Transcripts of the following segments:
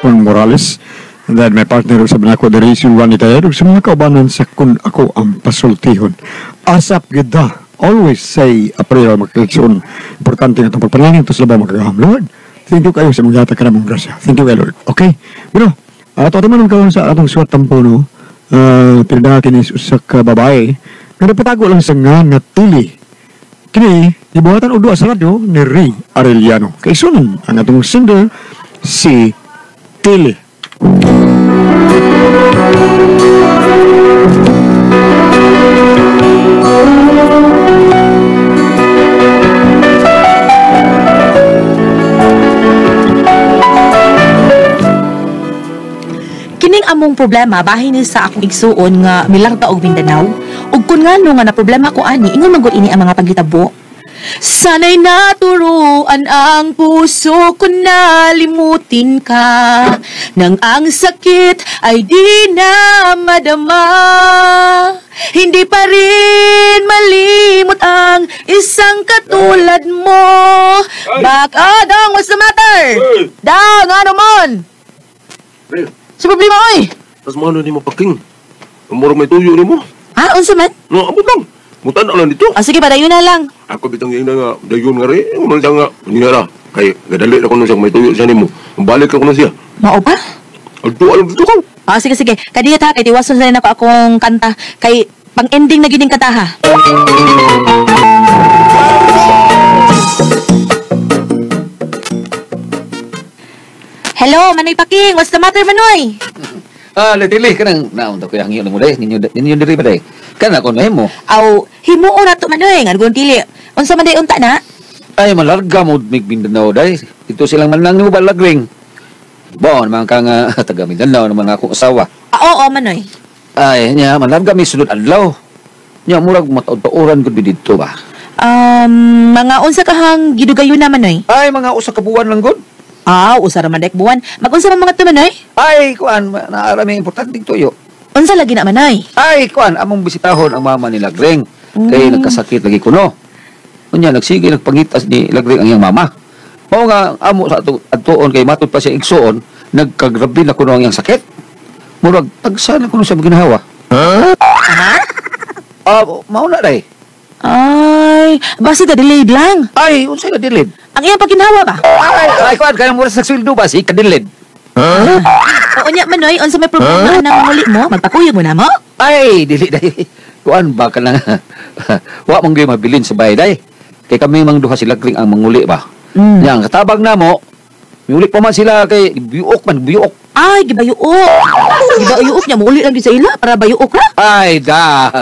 Pang Morales. And then my partner sa ako dari si Juanita Edog sa mga kaubanan sa kun ako ang pasultihon. Asap gida. Always say a prayer mag-eleksyon. Importante nga itong pagpanalangin ito sa labaw magkagaham. Lord, thank you kayo sa mga yata ka namang grasya. Thank you kayo, Lord. Okay? Pero, ito naman ang kawan sa atong suwat tampo, no? Tinadakin is usak babae. Nga napatago lang sa nga tili. Kini, ibuhatan o doa sa radyo ni Ray Arellano. Kay sunan ang atong singer, si Tili. Kining among problema bahin ni sa akong igsuon nga Milarta og Mindanao. Ug kun ngano nga na problema ko ani ingon magud ini ang mga paghitabo. Sana'y naturuan ang puso ko na limutin ka nang ang sakit ay di na madama. Hindi pa rin malimot ang isang katulad mo. Baka dong, what's the matter? Dong, ano mon? Sa problema oy. Tas mo ni mo paking. Murag may tuyo ni mo. Ah, unsa man? No, abot lang. Mutan na lang dito. Sige, padayon na lang. Ako bitang yung nga, dayon nga rin. Umalang siya nga, hindi nga kay gadali ako nung siya, may tuyo siya ni mo. Balik ako na siya. Mao pa? Alto, alam dito ka. Sige. Kadiyat ha, kay tiwason sa rin ako akong kanta. Kay pang-ending na gining kanta ha. Hello, Manoy Paking. What's the matter, Manoy? Latili ka nang naunta ko yung mo day. Ninyo diri ba day? Kana ko na mo. Aw, himuon na to, Manoy. Nga gun dili. Unsa man day unta na? Ay malarga mo mig Mindanao day. Ito silang man lang ni mo balagring. Bon, man ka nga taga Mindanao naman akong asawa. Oo, Manoy. Ay, nya malarga mi sulod adlaw. Nya murag mataod-taoran gud dito ba. Mga unsa kahang gidugayon na, Manoy? Ay, mga usa ka buwan lang gud. Usa ra man dek buwan. Mag-unsa man mga to, Manoy? Ay, kuan, naarami importanteng tuyo. Unsa lagi na, Manoy? Ay, kuan, among bisitahon ang mama ni Lagring. Kay nagkasakit lagi kuno. Unya nagsige nagpangitas ni Lagring ang iyang mama. Mao nga amo sa atuon kay matud pa siya igsuon, nagkagrabe na kuno ang iyang sakit. Murag tagsa na kuno siya ginahawa. Mao na day. Ay, basi ka delayed lang. Ay, unsay ka dilid? Ang iyang paginawa ba? Ay, kuan kaya mura sa sweldo ba si kadilid? Oo niya, Manoy, unsa may problema nang muli mo? Magpakuyog mo na mo? Ay, dili day. Kuan ba ka na? Wa mong gyud mabilin sa bahay day. Kay kami mang duha sila kring ang manguli ba. Yang katabang namo, miuli pa man sila kay biyok. Ay, gibayuok niya, muli lang din sa ila para bayuok ra. Ay,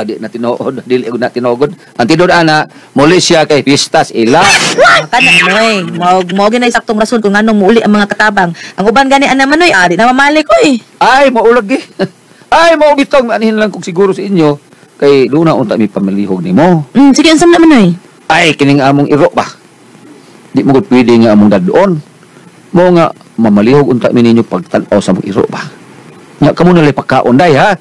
di na tinuod. Dili ko na tinugod. Ang tinod ana, muli siya kay pistas ila. Kana, Manoy, mo ginay saktong rason kung anong muli ang mga katabang. Ang uban gani ana, Manoy, di na mamali ko eh. Ay, maulag eh. Ay, maubitong, anihin lang kung siguro sa inyo. Kay luna unta mi pamalihog nimo. Sige, ansam na, Manoy. Ay, kining among iro ba? Di mo gud pwede nga among dadoon. Mo nga mamalihog unta mi ninyo pagtan-aw sa among iro ba. Nya kamo na pagkaon day ha.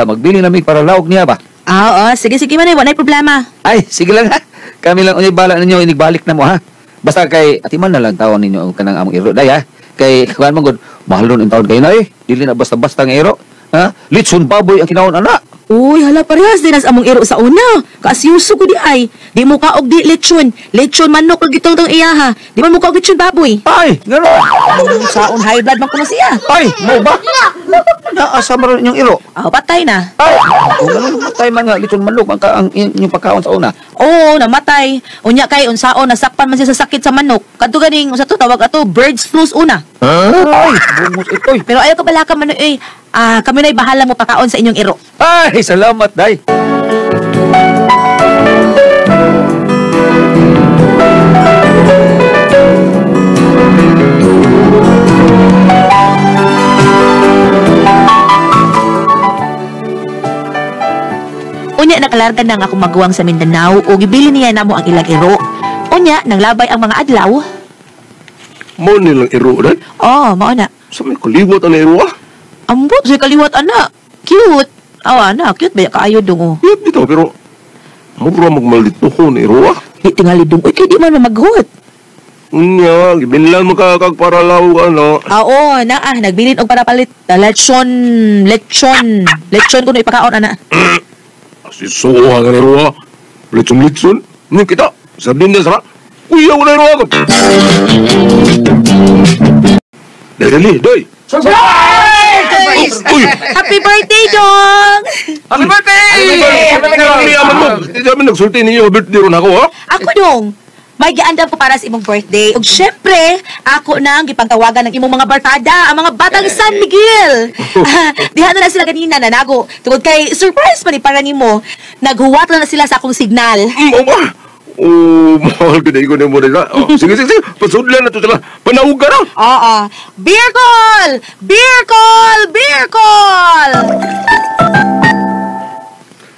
Magbili na mi para lawog niya ba. Oo, sige, Manoy, wala problema. Ay, sige lang ha. Kami lang unyay bala ninyo inigbalik na mo ha. Basta kay atiman na lang tawon ninyo ang kanang among iro day ha. Kay kuan man gud mahal nun ang taon kayo na eh. Dili na basta-basta nga iro. Ha? Litson baboy ang kinahon ana. Uy, hala parehas din as among iro sa una. Kaasyuso ko di ay. Di mo kaog di lechon. Lechon manok lagi tong iyaha. Di man mo kaog lechon baboy. Ay, gano'n. Saon high blood man ko na siya. Ay, mo ba? Naasa mo rin yung iro. Patay na. Ay, kung gano'n matay man nga, litson manok ang inyong pagkaon sa una. Oo, namatay. Unya kay unsaon nasakpan man siya sa sakit sa manok. Kadto ganing unsa to tawag ato birds flu una. Ay, bungos ito'y. Pero ayaw ka bala ka man eh. Kami na'y bahala mo pakaon sa inyong iro. Ay, salamat, day. Unya nakalarga nang ako maguwang sa Mindanao o gibili niya namo ang ilang iro. Unya nang labay ang mga adlaw. Mo nilang iro day. Mao na. Sa may kaliwat ang iro Ambot sa kaliwat ana. Cute. Ana, cute ba kaayo dong. Yep, dito, pero mura magmaldito ko ni iro Di tingali dong. Uy, kay di man maghut. Unya, gibinlan mo ka kag para law ano. Oo, nagbilin og para palit lechon kuno ipakaon ana. Asisuha ka ni Roa. Litson. Ni kita. Sabihin na sa kuya ko na Roa ko. Dali. Surprise! Uy! Happy birthday, Dong! Happy birthday! Happy aman mo. Hindi namin nagsulti ninyo. Birthday ron ako, ha? Ako, Dong. May giandam ko para sa imong birthday. Ug syempre, ako na ang gipangtawagan ng imong mga barkada, ang mga batang San Miguel. Diha na sila kanina nanago. Tungod kay surprise man ni para nimo. Naghuwat na sila sa akong signal. Oo ba? Mahal ka na ikaw na mo rin, ha? Sige. Pasudlan na ito sila. Panawag ka na. Oo. Beer call! Beer call! Beer call!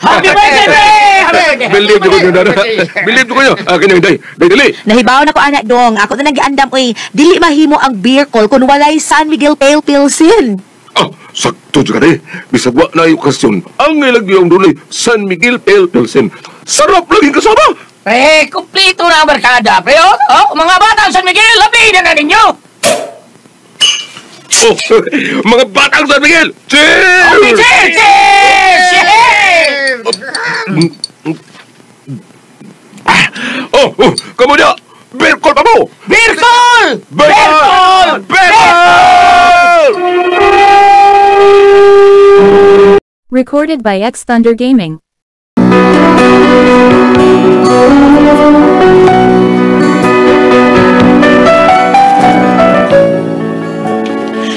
Happy birthday! Happy birthday! Believe ko nyo, Dada. Believe ko nyo. Kanya, dali. Nahibaw na ko anak Dong. Ako na nag-andam dili mahimo ang beer call kung walay San Miguel Pale Pilsen. Sakto dyan ka na eh. Bisag wa na yung okasyon. Ang ilagyan doon ay San Miguel Pale Pilsen. Sarap laging kasama. Kumpleto na ang barkada, pre. Mga batang San Miguel, labi na ninyo! Mga batang San Miguel! Cheers! Okay, cheers! Kamunya! Beer call pa mo! Beer call! Recorded by X Thunder Gaming.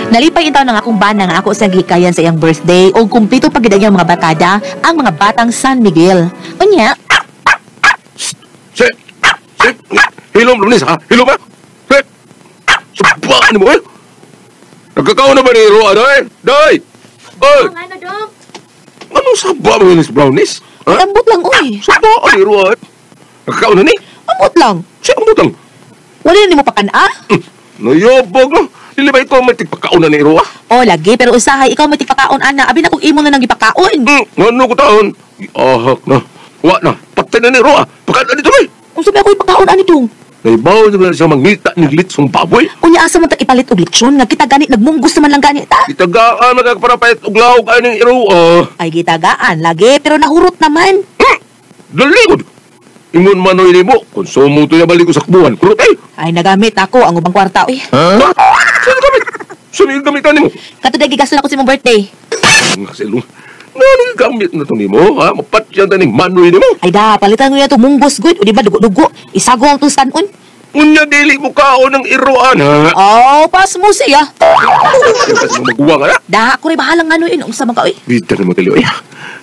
Nalipay intaw ng akong bana nga ako sa gikayan sa iyang birthday o kumpleto pagidang mga barkada ang mga batang San Miguel. Unya, Hilom, lunis ha? Hilom ha? Subaan mo eh? Nagkakaon na ba ni Roa, Day? Day! Oy! ano Dong? Anong saba mo yung brownies? Ha? Ambot lang, uy. Subaan ni Roa. Nagkakaon na ni? Ambot lang. Siya ang butang. Wala na mo pakana? Nayabog no? Dili ba ikaw may tigpakaon na ni Roa? O, lagi, pero usahay, ikaw may tipakaon, ana. Abi na kung imo na nang ipakaon. Ano ko taon? Ahak na. Wa na. Patay na ni Roa. Pagkaan na dito eh. Kung sabi ako ipakaon, ani Dong? Naibaw na siya mangita ni Glitsong baboy. Unya asa man ta ipalit og lechon nga kita gani nagmunggos naman lang gani ta. Itagaan magagparapait og lawag ay ni Roa. Ay gitagaan lagi pero nahurot naman. Daligod. Ingon manoy ni mo. Konsumo to niya balik ko sa kbuhan. Kulot eh. Ay nagamit ako ang ubang kwarta uy. Saan gamit? Saan yung gamitan ni mo? Katuday gigaston ako sa imong birthday. Nga silong. Nani gamit na to ni mo, ha? Mapatyan ta ni manoy ni mo. Ay da palitan mo ya to munggos good o di ba dugo-dugo. Isago ang tusanon. Unya dili mo kaon ng iroan, ha? Oh, pas mo siya. Kasi mo magbuwang, ha? Da ako rin bahalang ano yun unsa man ka uy. Bita na mo tali, oy.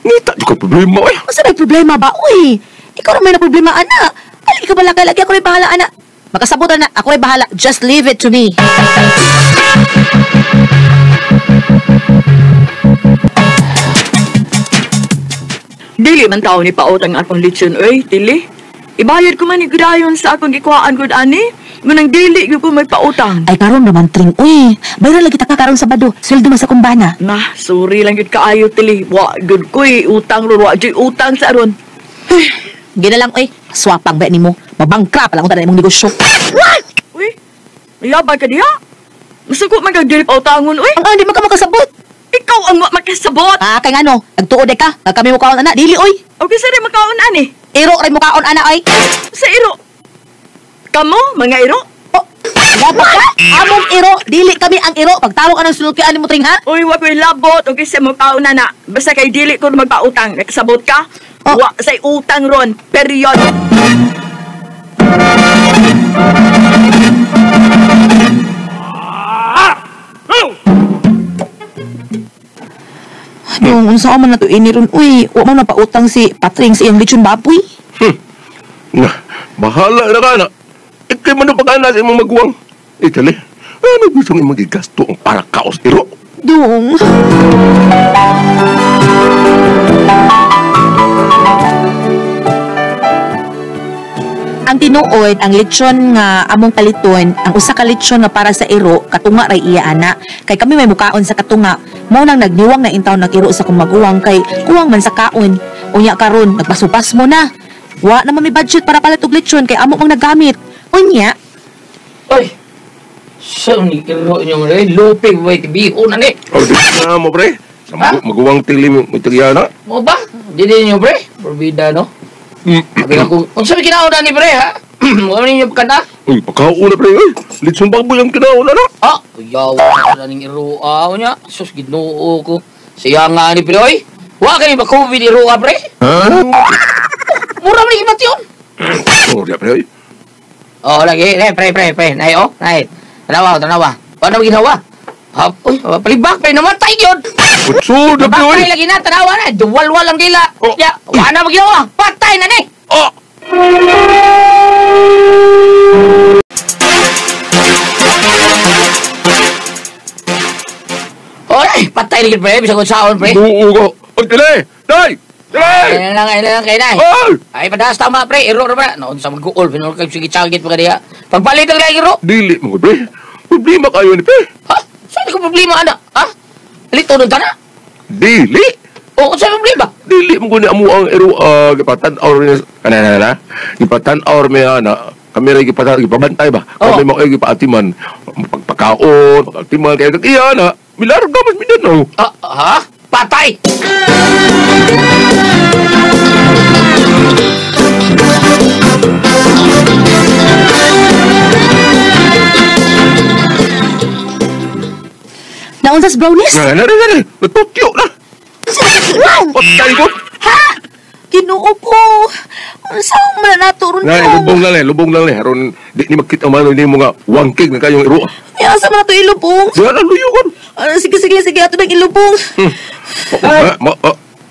Ngita, di ko problema, oy. Unsa may problema ba uy? Ikaw ra may na problema ana. Kali ka bala lagi ako rin bahala ana. Makasabutan na ako rin bahala. Just leave it to me. Dili man tao ni paot ang akong lechon, oy, dili. Ibayad ko man ni gudayon sa akong gikuhaan gud ani. Ngunang dili gyud ko may pautang. Ay karon naman tring uy. Bayran lagi ta ka karon Sabado. Sweldo man sa kumbana. Nah, sorry lang gyud kaayo tili. Wa gud koy utang ron, wa gyud utang sa aron. Gina lang uy. Swapang ba nimo? Mabangkra pa lang unta na imong negosyo. Uy, mayabag ka diha. Masuko man kag dili pautangon, uy. Ang di man ka makasabot. Ikaw ang wa makasabot. Kay ngano? Nagtuod ka. Kami mo kaon ana. Dili uy. Okay, sa rin makaon ani. Iro ray mo kaon ana oy. Sa iro. Kamo, mga iro? Dapat ka? Among iro. Dili kami ang iro. Pagtarong anong sulod kay ani mo tring ha? Uy, wa ko'y labot. Okay, sa makaon na. Basta kay dili ko magpautang. Nakasabot ka? Oh. Wa say utang ron. Period. Yung unsa man na to iniron uy. Wa man napautang si Patring sa iyang lechon baboy. Nga, bahala na ka na. Ikay man ang pag-ana sa imong magwang. Ikali, ano gusto ng imong gigasto ang para kaos iro? Dong. Ang tinuod, ang lechon nga among paliton, ang usa ka lechon nga para sa iro, katunga ray iya ana. Kay kami may mukaon sa katunga, mo nang nagniwang na intaw nag-iro sa kumaguwang kay kuwang man sa kaon. Unya karon, nagpasupas mo na. Wa naman may budget para palit og lechon kay amo mang nagamit. Unya, Ay! Saan ni iro nyo rin? Luping may tibiho na ni. Oh, di na mo, pre. Sa maguwang tili mo itagyana. Mo ba? Dili nyo, pre? Forbida, no? Sabi nga kung sabi kinauna ni, pre, ha? Ano ninyo kanta? Uy, pagkauna, pre. Uy, litsong baboy ang kinauna na. Ah! Uyaw na ning iroa niya. Sus, ginoo ko. Siya nga ni, pre, oy. Wa kayo ba COVID iroa, pre? Mura mo ni ibat yun. Oh, diya, pre. Oh, lagi. Pre. Nay, oh. Nay. Tanawa. Ano ginawa? Uy, palibak, pre. Namatay yun. Utso, da, pre. Patay lagi na. Tanawa na. Duwal-wal ang dila. Oh. Ya, wala mo ginawa. Patay na ni. Oh! Oy, patay lagi, pre. Bisa ko saon, pre. Buo ko. Ang tili! Day! Tili! Kailan kay nay. Ay! Ay, padaas tama, pre. Iro na ba? Noon sa mag-uol. Pinulog kayo sige chagit pa kaniya. Pagpalit ang lagi, iro. Dili mo, pre. Problema kayo ni, pre. Ha? Saan ko problema, anak? Ha? Lito nun ta na? Dili! O, saan problema? Dili mo guni amo ang ero gipatan or kanana gipatan or may ana kami ray gipabantay ba Oo. kami mo ay gipaatiman pagpakaon pagatiman kay iya na milarog dapat minano Ha? Patay! Naunsas brownies? na natutyo na patay ko Ha? Ginoo ko. Saan man naturon na lubong lang le haron di ni makita man ni mo nga wangkig na kayong ero Asa man ito ilubong? diyan ang luyugon Sige, ato ng ilubong.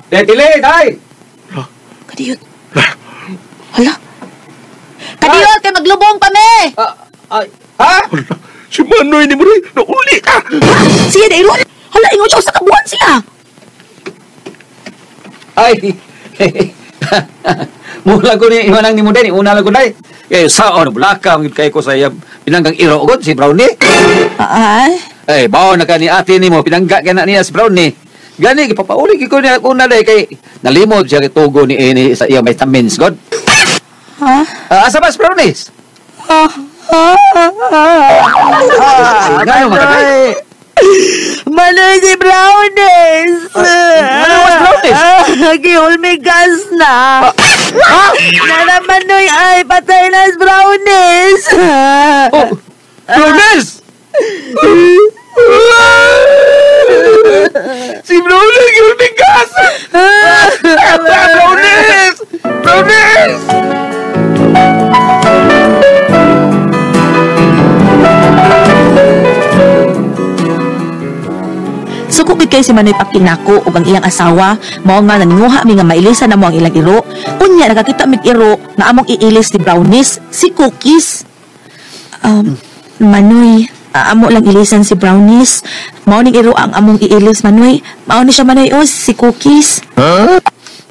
Tili, tay! Kadiyot. Hala. Kadiyot, kay maglubong pa, me! Ha? si Manoy ni mo rin nauli ka Siya, Dairon. Hala, ingon siya sa kabuhan siya. Ay! Mula ko ni imanang ni mo din. Una lang ko na. Kaya saon, bulaka. Kaya ko sa pinanggang iro ko, si Brownie. Ay? Eh, bawa na ka ni ate ni mo, pinangga ka na niya si Brownie. Gani, ipapauli ko niya kuna day kay nalimod siya kitugo ni sa iyang vitamins, God. Ha? Asa ba si Brownies? Gano'n matagay? Manoy si Brownies! Ano was Brownies? Gihol may gas na. Nana Manoy ay patay na si Brownies. Oh, Brownies! Si Brownies, yung bigas! Brownies! Brownies! Sukupit kay si Manoy Pakinako ug ang iyang asawa mao nga naninguha mi nga mailisan na mo ang ilang iro. Unya nakakita mig iro nga among iilis ni Brownies si Cookies. Manoy, amo lang ilisan si Brownies. Mao ning iro ang among iilis Manoy. Mao ni siya Manoy si Cookies.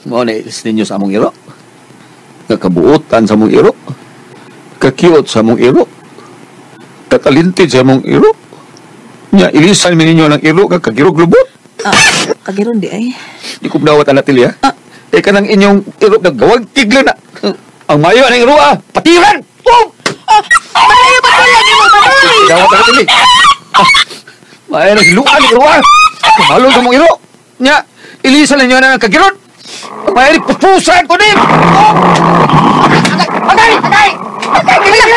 Mo na ilis ninyo sa among iro. Kakabuotan sa among iro. Kakiot sa among iro. Katalintid sa among iro. Nya, ilisan mi ninyo ng iro kagirog lubot. Kagiron di ay. Di ko dawat ang natil, ya. Eh, kanang inyong iro nagawag tigla na. Ang mayo ng iro, patiran! Oh! Manoy, patuloy mo Manoy. Dawat ang natil, mayo ng hiluan ng iro, Mahalo sa mong iro. Nya, ilisan ninyo na ng kagirod. Mayo ng pupusan ko din. Agay!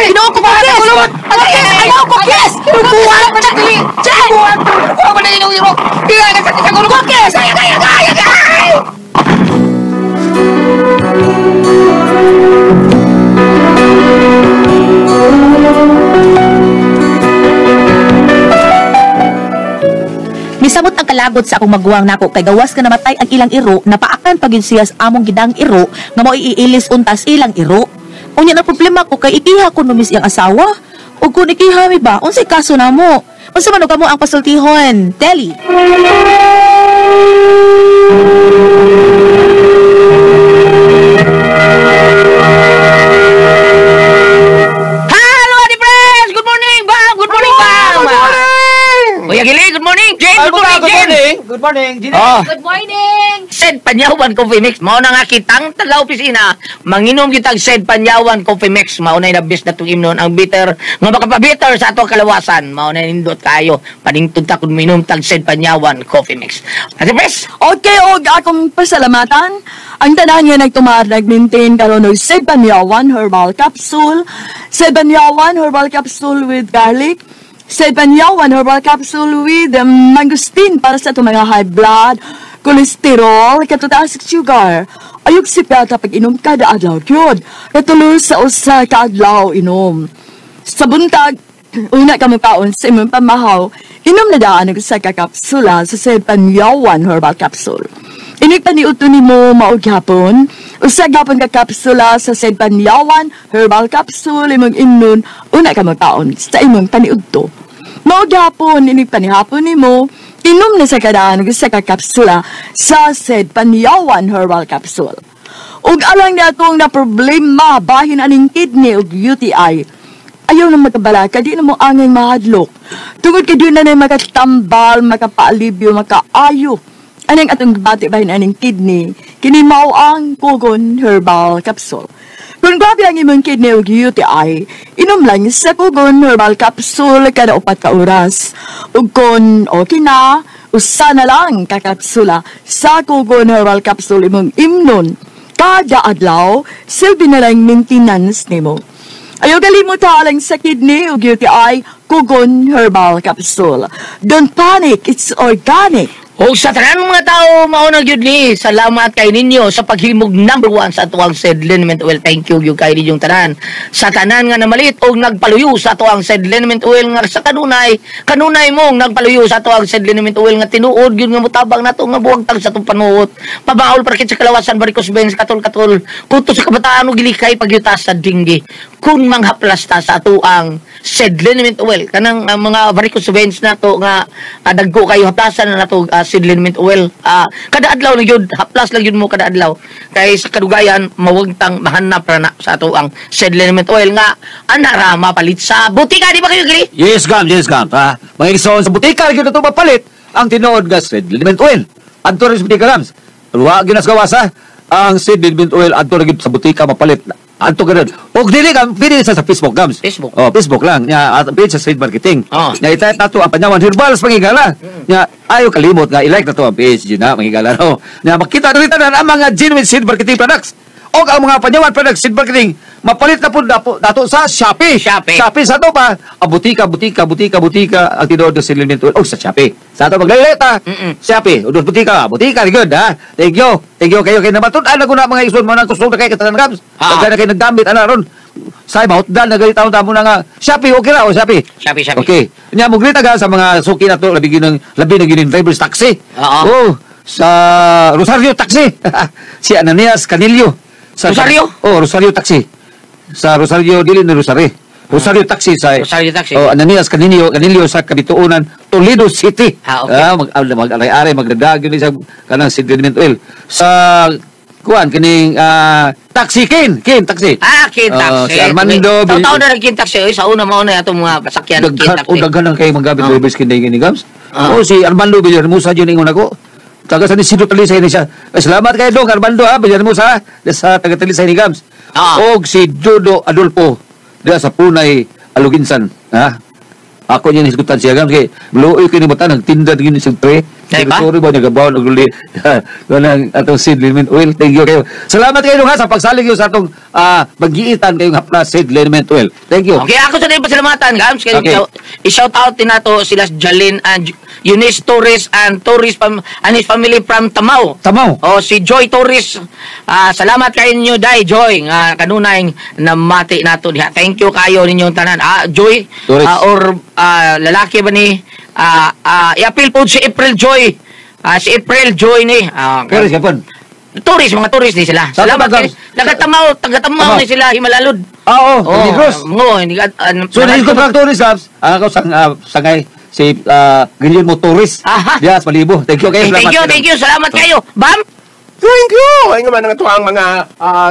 Ginoo ko Cookies. Ayaw Cookies. Buwan pa na dili. Buwan pa na inyong iro. Kaya nagsatin sa gulo. Cookies. Agay. Misamot ang kalabot sa akong maguwang nako kay gawas ka namatay ang ilang iro napaakan pagin siya sa among gidang iro nga mao iilis untas ilang iro. Unya na problema ko kay ikiha ko numis iyang asawa. Ug kung ikiha mi ba unsay kaso namo? Unsa man kamo ang pasultihon? Telly. Hello, Adi Friends! Good morning, Bang! Good morning, Bang! Kuya Gili, good morning! Jane, good morning, Jane! Good morning, Gina. Ah, Good morning. Said Panyawan Coffee Mix. Mao na nga kitang taga-opisina, manginom kitang Said Panyawan Coffee Mix. Mao na nabis na itong imnon. Ang bitter, nga makapabitter sa ato kalawasan. Mao na nindot kayo. Paningtod ta kung minom tag Said Panyawan Coffee Mix. Ate Pres? Okay, og akong pasalamatan. Ang tanan nga nag-maintain karon og Said Panyawan Herbal Capsule, Said Panyawan Herbal Capsule with garlic, Said Panyawan Herbal Capsule with mangosteen para sa itong mga high blood, kolesterol, katutaas sugar. Ayog si Pata pag inom kada adlaw yun. Katuloy sa usa ka adlaw inom. Sa buntag, una ka magkaon sa imong pamahaw, inom na daan ang sa kakapsula sa Said Panyawan Herbal Capsule. Inig paniuto ni mo maughapon, usa gapon ka kapsula sa Said Panyawan Herbal Capsule imong imnon, una ka magkaon sa imong paniudto. Maughapon, inig panihapon ni mo, inom na sa kadaan sa kakapsula sa Said Panyawan Herbal Capsule. Ug alang na itong na problema bahin aning kidney ug UTI, ayaw na magkabalaka, di na mo angay mahadlok. Tungod ka doon na makatambal, makapaalibyo, makaayo. Anong atong bati bahin aning kidney, kini mao ang Kugon Herbal Capsule. Kung grabe ang imong kidney o UTI, inom lang sa Kugon Herbal Capsule kada 4 ka oras. Ug kung okay na, usa na lang kakapsula sa Kugon Herbal Capsule imong imnon. Kada adlaw, silbi na lang maintenance nimo. Ayaw kalimutan lang sa kidney o UTI, Kugon Herbal Capsule. Don't panic, it's organic. O sa tanan mga tao, mauna gyud ni, salamat kay ninyo sa paghimog number 1 sa atuang Said Liniment Oil. Thank you gyud kay ninyong tanan. Sa tanan nga namalit og nagpaluyo sa atuang Said Liniment Oil nga sa kanunay mong nagpaluyo sa atuang Said Liniment Oil nga tinuod gyud nga mutabang nato nga buwagtag sa atong panuot. Pabaol parkit sa kalawasan varicose veins katol-katol. Kuto sa kabataan og gilikay pagyutas sa dinggi. Kun manghaplas ta sa atuang Said Liniment Oil kanang mga varicose veins nato nga dagko kayo haplasan na nato Said Liniment Oil. Kada adlaw na yun, haplas lang yun mo kada adlaw. Kaya sa kadugayan, mawagtang mahanap na sa ato ang Said Liniment Oil nga, anara mapalit sa butika. Di ba kayo, Gili? Yes, Gams. Mga igsoon sa butika, yun na ito mapalit ang tinood nga Said Liniment Oil. Anto rin sa butika, Gams. Huwag ginasgawasa ang Said Liniment Oil, anto rin sa butika mapalit. Anto ganun. O dili ka, pili sa Facebook, Gams. Facebook. Oh, Facebook lang. Nya pili sa Said Marketing. Nya itayat nato ang Panyawan Herbal sa pangigala. Nya ayo kalimot nga i-like nato ang page yun na pangigala no. Nya makita rin tanan ang mga genuine Said Marketing products. O ang mga Panyawan products Said Marketing mapalit na po dato sa Shopee. Shopee sa to pa. Ang butika ang tinuod ng Said Liniment Oil. O sa Shopee. Sa to maglaleta. Shopee. Udod butika good ha. Thank you kayo kay namatun ana ko na mga ison mo nang kusog na kay katanan Gams. Pagka na kayo naggamit ana ron. Say mahutdan na ganito taon mo na nga Shopee okay ra o Shopee. Okay. Nya mo grita sa mga suki na to labi na ginin drivers taxi. Oh sa Rosario taxi. Si Ananias Canillo. Sa Rosario? Oh, Rosario taxi. Sa Rosario dili na Rosario taxi sa Rosario taxi. Oh, Ananias Canillo sa Kabituonan, Toledo City. Okay. Mag-aray magdadag yun sa kanang Said Liniment Oil. Sa kuan kining taxi taxi. Kin taxi. Si Armando taon na kin taxi sa una mao na atong mga pasakyan kin taxi. Daghan kay maggamit drivers kini Gams. Si Armando Villahermosa jud ingon ako. Taga sa ni Sidro Talisay ni siya. Salamat kay Dong Armando Villahermosa sa taga Talisay ni Gams. Og si Dodo Adolfo diya sa Punay Aluginsan. Ako niya nisgutan siya Gams kay luoy kini bata nagtinda gini sa pre. Sorry ba niya gabaw naguli. Kanang atong Said Liniment Oil. Thank you kayo. Salamat kayo ha sa pagsalig sa atong magiitan kayong hapla Said Liniment Oil. Thank you. Okay, ako sa pasalamatan Gams kay i-shout out din nato sila Jalin and Eunice Torres and Torres and his family from Tamao. O si Joy Torres. Salamat kay inyo Day Joy nga kanunay namati nato diha. Thank you kayo ninyong tanan. Joy or lalaki ba ni i-appeal po si April Joy. Si April Joy ni. Mga tourist ni sila. Salamat kay taga-Tamaw ni sila Himalalod. Negros. So dahil ko pag tourist Gams, ako sangay si Guillermo Torres. Yes, Malibo. Thank you kayo. Thank you. Salamat kayo. Bam! Thank you! Ay nga man nga ito ang mga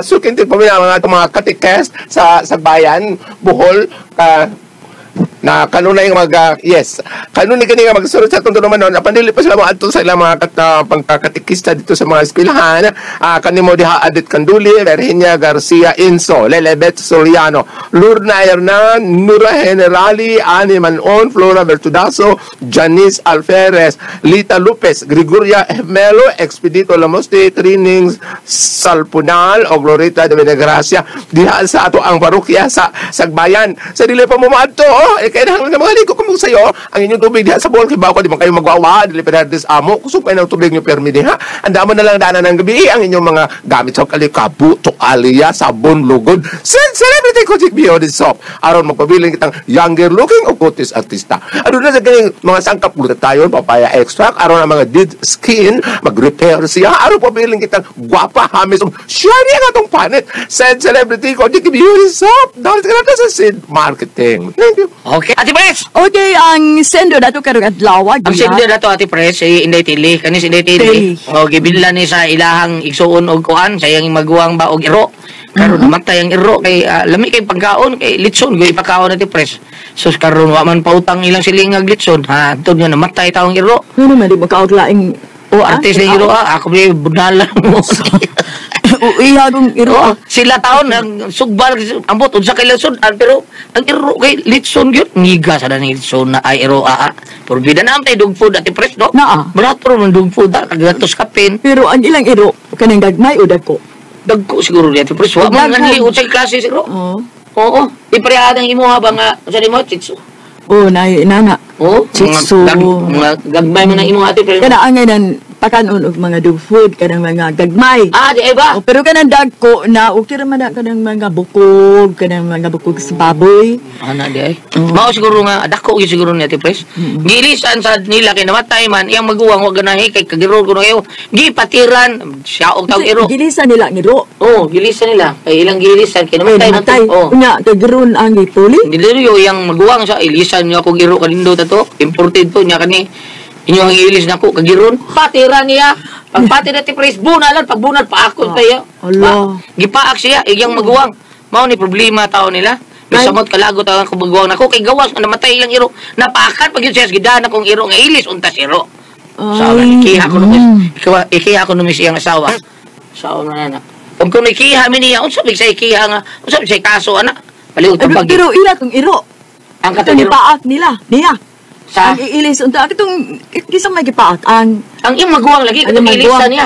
sukintin pa mga katikes sa bayan, Bohol, na kanunay yes, kanunay kani nga magsurot sa itong naman noon, pandili pa sila mga ato sa ilang mga pangkakatikista dito sa mga eskwelahan, kanimo diha Adit Canduli, Virginia Garcia Inso, Lelebet Soriano, Lurna Hernan, Nura Generali, Ani Manon, Flora Bertudaso, Janice Alferez, Lita Lopez, Gregoria Melo, Expedito Lamoste, Trinings Salpunal, o Glorita de Benegracia, diha sa ato ang parokya sa Sagbayan. Sa dili pa mo maadto, kaya na mga ligo kung sa'yo, ang inyong tubig diha sa bol, kibaw ko, di man kayo magwawa, dili pa natin sa amo, kusog pa ng tubig nyo permi diha, andaman na lang daanan ng gabi, ang inyong mga gamit sa kalikabu, tukalya, sabon, lugod, celebrity Kojic Beauty Soap, aron magpabiling kitang younger looking o kutis artista. Ano na sa ganing mga sangkap glutathione, papaya extract, aron ang mga dead skin, mag-repair siya, aron pabiling kitang gwapa, hamis, shiny ang atong panit, celebrity Kojic Beauty Soap, dahil ka na sa Sid Marketing. Thank you. Okay, Ate Pres! Okay, ang sendo dato karong adlaw. Ang sender na to, Ate Pres, si Inday Tili. Kanis Inday Tili. Tili. O, gibilan ni sa ilahang igsuon og kuan, sayang maguwang ba og iro. Karon namatay ang iro kay lami kay pagkaon kay litson go ipakaon Ate Pres. So karon wa man pautang ilang silingag litson. Ha, tod nga namatay taong iro. Ano man di mo kautlaing Artist na iro ako may bunalan mo. Uiha kong iro. Sila taon ang sugbal ambot unsa kay litson pero ang iro kay litson gyud ngiga sa dani litson na ay iro Porbida na tay dog food Ate Pres no. Naa. Barato man dog food kagatos kapin. Pero ang ilang iro kanang gagmay o dagko. Dagko siguro di Ate Pres. Wa man nga liot sa klase siguro. Oo. Ipareha ang imo habang unsa di mo titso. Oh, nana. Oh, Chitsu. Mga gagbay man ang imo Ate Pres. Kada anganan pakanon og mga dog food kanang mga gagmay. Di ba? Pero kanang dagko na okay ra man na kanang mga bukog, kanang mga bukog sa baboy. Ana di ay. Mao siguro nga dako gyud siguro ni Ate Pres. Gilisan sa nila kay namatay man iyang maguwang wa ganahi kay kagiro kuno ayo. Gipatiran siya og taong iro. Gilisan nila ang iro. Oh, gilisan nila. Kay ilang gilisan kay namatay na to. Oh. Unya kagiron ang ipuli. Diliyo iyang maguwang sa ilisan niya kog iro kanindo tato. Imported to niya kani. Inyo ang ilis na ko kagiron patira niya pagpati na ti Pres bunalan pagbunal paakon tayo Allah gipaak siya iyang maguwang mao ni problema tao nila bisamot kalagot ang kumaguwang nako kay gawas nga namatay ilang iro napaakan pag yun siya gidana kong iro nga ilis unta iro sawa ikiha ko numis ikiha ko numis iyang asawa sawa man na pag kung ikiha mi niya unsa big sa ikiha nga unsa big sa kaso ana paliw tabag pero ila tong iro ang katong paak nila niya sa ang iilis unta kitong kisang may gipaak ang iyang maguwang lagi katong ilisan niya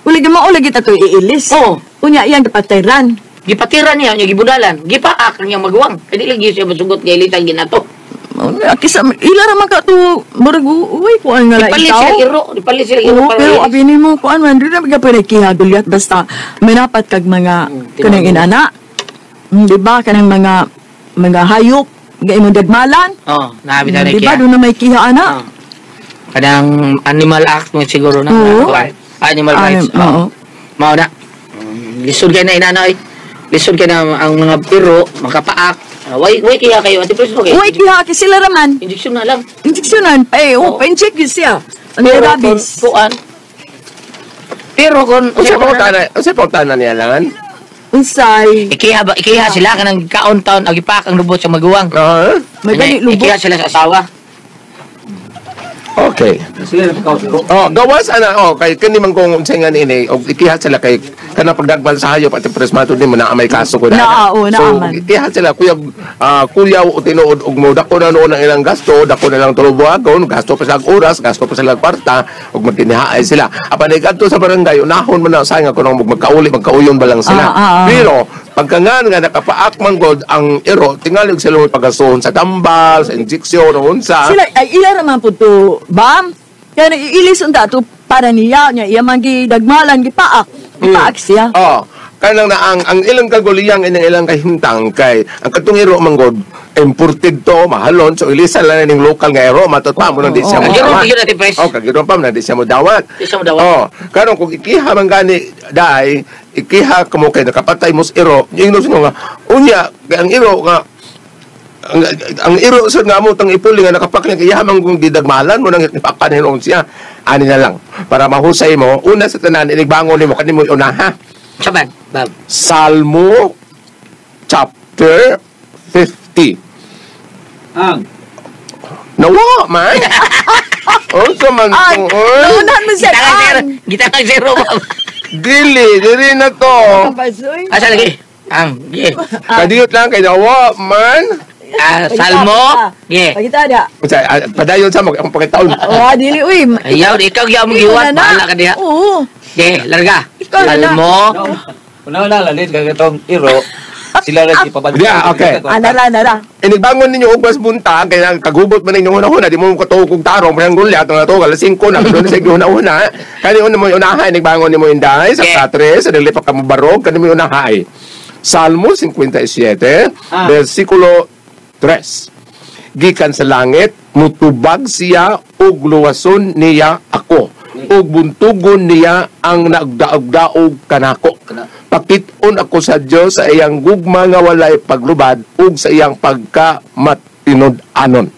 uli mao lagi ta to iilis Oo. unya iyang gipatiran gipatiran niya gibudalan gipaak ang iyang maguwang kay dili siya masugot kay ilisan ginato kisa ila ra man ka to murag uy ko ang ngala dipalit sila iro para pero abi nimo ko man dili na gyapon kihagulyat basta minapat kag mga kanang inana di ba kanang mga hayop nga imong dagmalan nabi ta di ba do na may kiha ana kadang animal act mo siguro na animal rights mao na lisod kay na inanay lisod kay na ang mga piro makapaak way kiha kayo Ate Pres okay way kiha kay sila raman injection na lang injectionan pa-inject yun siya ang rabies kuan pero kung Usa pa tanan niya langan. unsay ikiha sila kanang kaon taon agipak ang lubot sa maguwang may gani lubot ikiha sila sa asawa Okay. Gawas ana kay kani man kung unsay nga ini og ikiha sila kay kana pagdagbal sa hayop Ate Pres matud ni mo na may kaso ko na. So ikiha sila kuyaw o tinuod og mo dako na noon ang ilang gasto, dako na lang tulubuhagon, gasto pa sila oras, gasto pa sila kwarta og magtinihaay sila. Apan igadto sa barangay unahon man na sayang kuno magkauyon ba lang sila. Pero pagkangan nga nakapaak man god ang iro tingali sila mo pagasoon sa tambal, sa injection o unsa. sila ay ila raman pud to bam kaya naiilis unta to para niya iya magi dagmalan gipaak siya kanang na ang ilang kaguliyang ilang kahintang kay ang katong iro man god imported to mahalon so ilisan lang ning local nga iro matota mo nang di siya mo kagiron pa man di siya mo dawat karon kung ikiha man gani dai ikiha kamo kay nakapatay mos iro ingnos nga unya ang iro nga ang iro sa nga mo tang ipuli nga nakapakling iyaman kung didagmalan mo nang ipakanon siya ani na lang para mahusay mo una sa tanan inigbangon nimo kanimo unaha saban bab Salmo chapter 50 Ang. Nawa, man. Oh, sa man Ang, to, oy. naunahan mo siya, ang. Kita kang zero. Dili na to. Kapasoy. Asa lagi? Ang, ye. Kadiyot lang kay nawa, man. Salmo, ye. Pagkita da. Padayon sa mga pagkataon. Oh, dili, uy. Ayaw, ikaw yung giwat, bahala ka diha. Oo. Ye, larga. Ikaw na na. Salmo. Una na lalit kagatong iro. Sila rin ipapadala. Yeah, okay. Nara. Inigbangon ninyo og mas bunta kay kagubot man ninyo una-una di mo katuog og tarong parang gulyat nga to alas 5 na doon sa una-una. Kani una mo unahay inigbangon nimo inday sa katres sa dili pa ka mobarog kani mo unahay. Salmo 57 versikulo 3. Gikan sa langit mutubag siya ug luwason niya ako. Ug buntugon niya ang nagdaog-daog kanako. Pakit-on ako sa Dios sa iyang gugma nga walay paglubad ug sa iyang pagkamatinod-anon.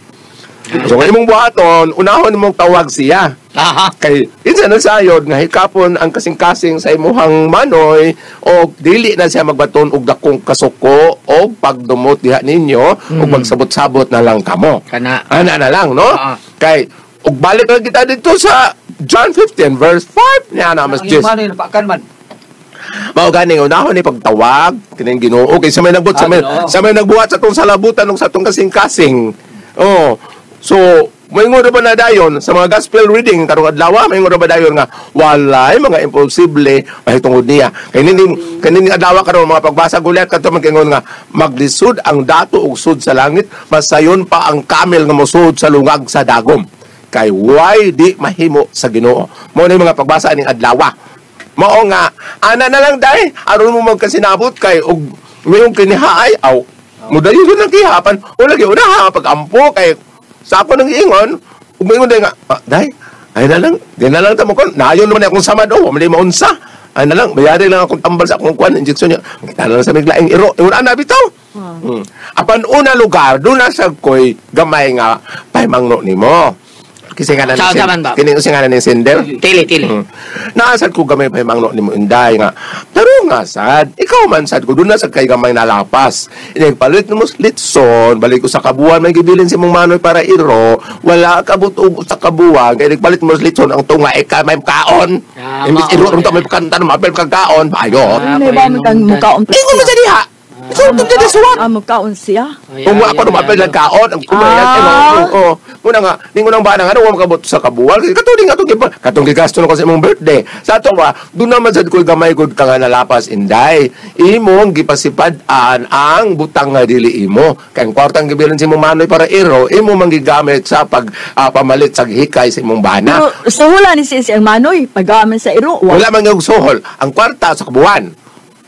So kung imong buhaton, unahon imong tawag siya. Aha. Kay insa na sayod nga hikapon ang kasing-kasing sa imuhang manoy o dili na siya magbaton og dakong kasuko o pagdumot diha ninyo o pagsabot-sabot na lang kamo. Kana. Ana na lang, no? Kay ug balik lang kita dito sa John 15 verse 5 niya na mas Ang Diyos. imano yung napakan man. Mao gani unahon ni pagtawag kining Ginoo kay sa may nagbuhat sa may nagbuhat sa tong salabutan ug sa tong kasing-kasing. Oh. So, mayngon ra ba na dayon sa mga gospel reading karong adlaw, mayngon ra ba dayon nga walay mga imposible mahitungod niya. Kini adlaw karon mga pagbasa gulat kadto man kingon nga maglisud ang dato ug sud sa langit, masayon pa ang camel nga mosud sa lungag sa dagom. Kay why di mahimo sa Ginoo. Mao ni mga pagbasa ning adlaw. Mao nga ana na lang dai aron mo magkasinabot kay og mayong kinihaay aw mudayon yun ang kihapan o lagi una pag-ampo kay sa ako nang iingon ug mayong dai nga dai ay na lang di na lang tamo kon nayon naman akong sama do mali maunsa ay na lang bayari lang akong tambal sa akong kuan injection niya kita na lang sa miglaing iro una na bitaw apan una lugar do na sa koy gamay nga pahimangno nimo kasi nga na kini usi nga na ni Sender Tili. naasad ko gamay pa mangno nimo inday nga pero nga sad ikaw man sad ko dun na sa kay gamay nalapas inigpalit mo litson balik ko sa kabuan may gibilin si mong manoy para iro wala ka buto sa kabuan kay nigpalit mo litson ang tunga ika may kaon imbis iro ron ta may kanta mapel kagaon bayo Ano ba mo kang mukaon? ingon mo sa diha ito ito dito suwat Mukaon siya. kung ako lumapel ng kaon ang kumayan muna nga ningon ang bana nga ano makabot sa kabuwal katong atong giba katong gigasto ko sa imong birthday sa ato ba do naman sad ko gamay gud ka nga nalapas inday imong gipasipad-an ang butang nga dili imo kay ang kwartang gibilin sa imong manoy para iro imo manggigamit sa pag pamalit sa hikay sa imong bana Suhula ni siya ang manoy pagaman sa iro. wala man yung suhol ang kwarta sa kabuwan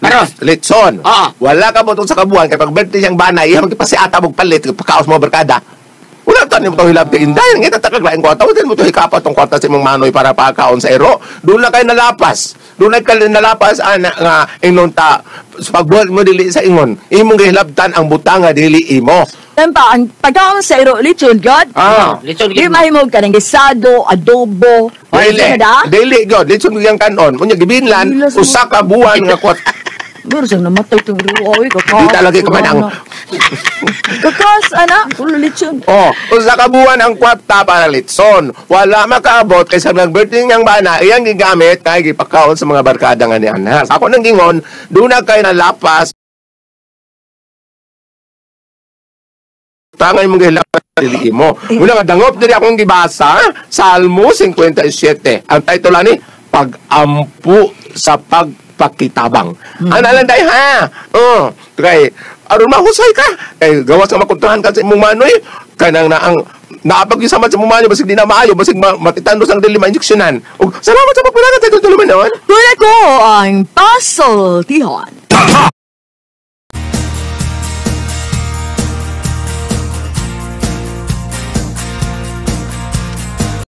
Ano? Litson. Wala ka butong sa kabuhan kay pag birthday siyang bana, iya magpasiata mong palit pagkaos mo barkada. Wala tanim mo hilab kay inday, ngita takag lain ko tawid mo to hikapat tong kwarta sa imong manoy para pagkaon sa ero. Doon na kay nalapas. Doon na kay nalapas ana nga ingon ta sa pagbuhat mo dili sa ingon. Imong gihilabtan ang butang nga dili imo. Tempa, ang pagkaon sa iro, lechon, God. Lechon, Di mahimog ka ng gisado, adobo. Dili, God. Lechon ko yung kanon. Munya, gibinlan, usa ka buwan nga kwat. Meron siyang namatay itong iro. Ay, kakas. Di talaga kamanang. Kakas, anak. Ulo lechon. Usa ka buwan ang kwarta para litson. Wala makaabot kaysa nag-birthday niyang bana, iyang gigamit kay gipakaon sa mga barkada nga niyan. Ako nang gingon, doon na kayo nalapas tangay mong gilapan dili mo. Muna nga dangop diri akong gibasa, Salmo 57. Ang title ani Pag-ampu sa pagpakitabang. Ano lang dai ha? Kay aron mahusay ka. Kay gawas nga makontrahan ka sa imong manoy, kanang na ang naapag sa imong manoy basig di na maayo, basig matitandos ang dili ma-injeksyonan. Salamat sa pagpulagan sa tutuluman noon. Tulad ko ang puzzle, Tihon.